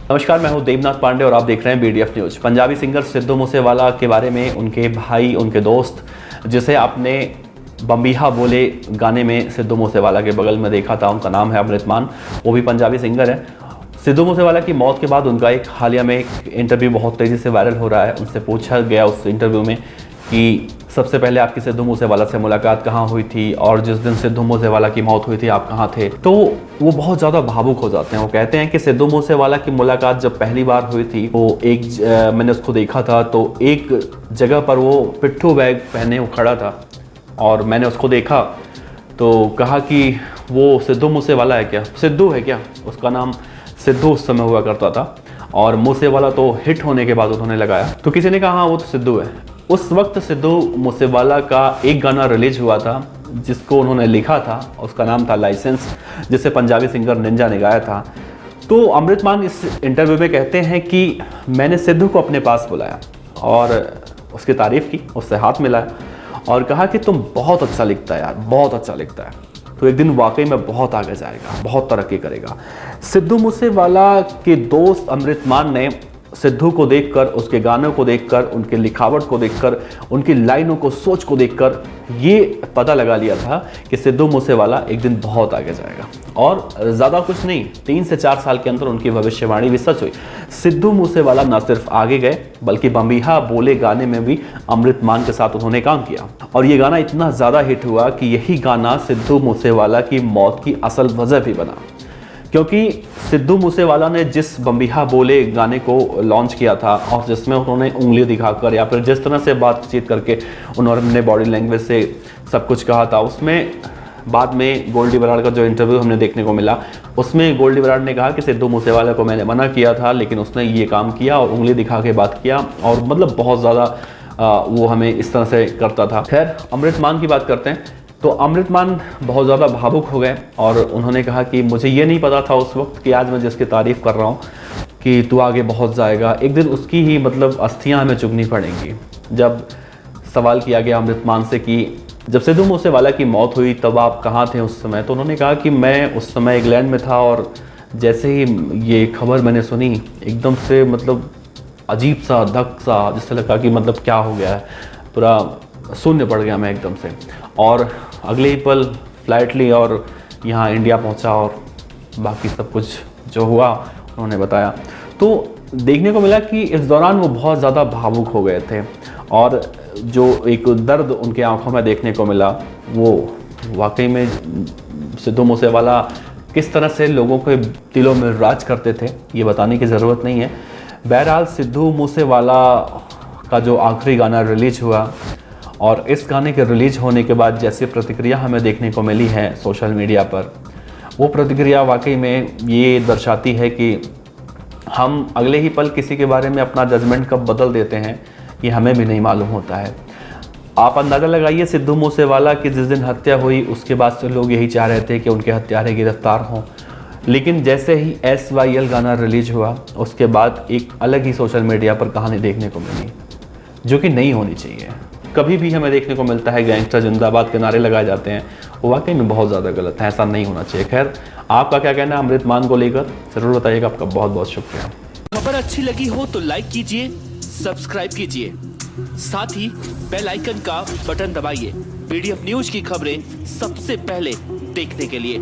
नमस्कार, मैं हूं देवनाथ पांडे और आप देख रहे हैं BDF news. Punjabi singer Sidhu Moosewala के बारे में उनके भाई, उनके दोस्त, जिसे आपने बम्बीहा बोले गाने में सिद्धू मूसेवाला के बगल में देखा था, उनका नाम है अमृत मान, वो भी पंजाबी सिंगर है। सिद्धू मूसेवाला की मौत के बाद उनका एक हालिया में एक इंटरव्यू बहुत तेज़ी से वायरल हो रहा है। उनसे पूछा गया उस इंटरव्यू में कि सबसे पहले आपकी सिद्धू मूसेवाला से मुलाकात कहाँ हुई थी और जिस दिन सिद्धू मूसेवाला की मौत हुई थी आप कहाँ थे। तो वो बहुत ज़्यादा भावुक हो जाते हैं। वो कहते हैं कि सिद्धू मूसेवाला की मुलाकात जब पहली बार हुई थी वो मैंने उसको देखा था तो एक जगह पर वो पिट्ठू बैग पहने वो खड़ा था और मैंने उसको देखा तो कहा कि वो सिद्धू मूसेवाला है क्या, सिद्धू है क्या। उसका नाम सिद्धू उस समय हुआ करता था और मूसेवाला तो हिट होने के बाद उन्होंने लगाया। तो किसी ने कहा हाँ वो तो सिद्धू है। उस वक्त सिद्धू मूसेवाला का एक गाना रिलीज हुआ था जिसको उन्होंने लिखा था, उसका नाम था लाइसेंस, जिसे पंजाबी सिंगर निंजा ने गाया था। तो अमृत मान इस इंटरव्यू में कहते हैं कि मैंने सिद्धू को अपने पास बुलाया और उसकी तारीफ़ की, उससे हाथ मिलाया और कहा कि तुम बहुत अच्छा लिखता है यार, बहुत अच्छा लिखता है, तो एक दिन वाकई में बहुत आगे जाएगा, बहुत तरक्की करेगा। सिद्धू मूसेवाला के दोस्त अमृत मान ने सिद्धू को देखकर, उसके गानों को देखकर, उनके लिखावट को देखकर, उनकी लाइनों को, सोच को देखकर ये पता लगा लिया था कि सिद्धू मूसेवाला एक दिन बहुत आगे जाएगा। और ज़्यादा कुछ नहीं, 3 से 4 साल के अंदर उनकी भविष्यवाणी भी सच हुई। सिद्धू मूसेवाला न सिर्फ आगे गए बल्कि बम्बीहा बोले गाने में भी अमृत मान के साथ उन्होंने काम किया और ये गाना इतना ज़्यादा हिट हुआ कि यही गाना सिद्धू मूसेवाला की मौत की असल वजह भी बना। क्योंकि सिद्धू मूसेवाला ने जिस बम्बीहा बोले गाने को लॉन्च किया था और जिसमें उन्होंने उंगली दिखाकर या फिर जिस तरह से बातचीत करके उन्होंने बॉडी लैंग्वेज से सब कुछ कहा था, उसमें बाद में गोल्डी बराड़ का जो इंटरव्यू हमने देखने को मिला उसमें गोल्डी बराड़ ने कहा कि सिद्धू मूसेवाला को मैंने मना किया था लेकिन उसने ये काम किया और उंगली दिखा के बात किया और मतलब बहुत ज़्यादा वो हमें इस तरह से करता था। खैर, अमृत मान की बात करते हैं तो अमृत मान बहुत ज़्यादा भावुक हो गए और उन्होंने कहा कि मुझे ये नहीं पता था उस वक्त कि आज मैं जिसकी तारीफ़ कर रहा हूँ कि तू आगे बहुत जाएगा, एक दिन उसकी ही मतलब अस्थियाँ हमें चुगनी पड़ेंगी। जब सवाल किया गया अमृत मान से कि जब सिद्धू मूसेवाला की मौत हुई तब आप कहाँ थे उस समय, तो उन्होंने कहा कि मैं उस समय इंग्लैंड में था और जैसे ही ये खबर मैंने सुनी एकदम से मतलब अजीब सा धक सा, जिससे लगा कि मतलब क्या हो गया है, पूरा शून्य पड़ गया मैं एकदम से। और अगले ही पल फ्लाइट ली और यहाँ इंडिया पहुँचा और बाकी सब कुछ जो हुआ उन्होंने बताया। तो देखने को मिला कि इस दौरान वो बहुत ज़्यादा भावुक हो गए थे और जो एक दर्द उनके आंखों में देखने को मिला वो वाकई में सिद्धू मूसेवाला किस तरह से लोगों के दिलों में राज करते थे ये बताने की ज़रूरत नहीं है। बहरहाल सिद्धू मूसेवाला का जो आखिरी गाना रिलीज हुआ और इस गाने के रिलीज होने के बाद जैसी प्रतिक्रिया हमें देखने को मिली है सोशल मीडिया पर, वो प्रतिक्रिया वाकई में ये दर्शाती है कि हम अगले ही पल किसी के बारे में अपना जजमेंट कब बदल देते हैं ये हमें भी नहीं मालूम होता है। आप अंदाज़ा लगाइए सिद्धू मूसेवाला की जिस दिन हत्या हुई उसके बाद से लोग यही चाह रहे थे कि उनके हत्यारे गिरफ्तार हों, लेकिन जैसे ही SYL गाना रिलीज हुआ उसके बाद एक अलग ही सोशल मीडिया पर कहानी देखने को मिली जो कि नहीं होनी चाहिए। कभी भी हमें देखने को मिलता है गैंगस्टर जिंदाबाद के नारे लगाए जाते हैं, वो वाकई में बहुत ज़्यादा गलत है, ऐसा नहीं होना चाहिए। खैर, आपका क्या कहना है अमृत मान को लेकर ज़रूर बताइएगा। आपका बहुत बहुत शुक्रिया। खबर अच्छी लगी हो तो लाइक कीजिए, सब्सक्राइब कीजिए, साथ ही बेल आइकन का बटन दबाइए। बीडीएफ न्यूज की खबरें सबसे पहले देखने के लिए।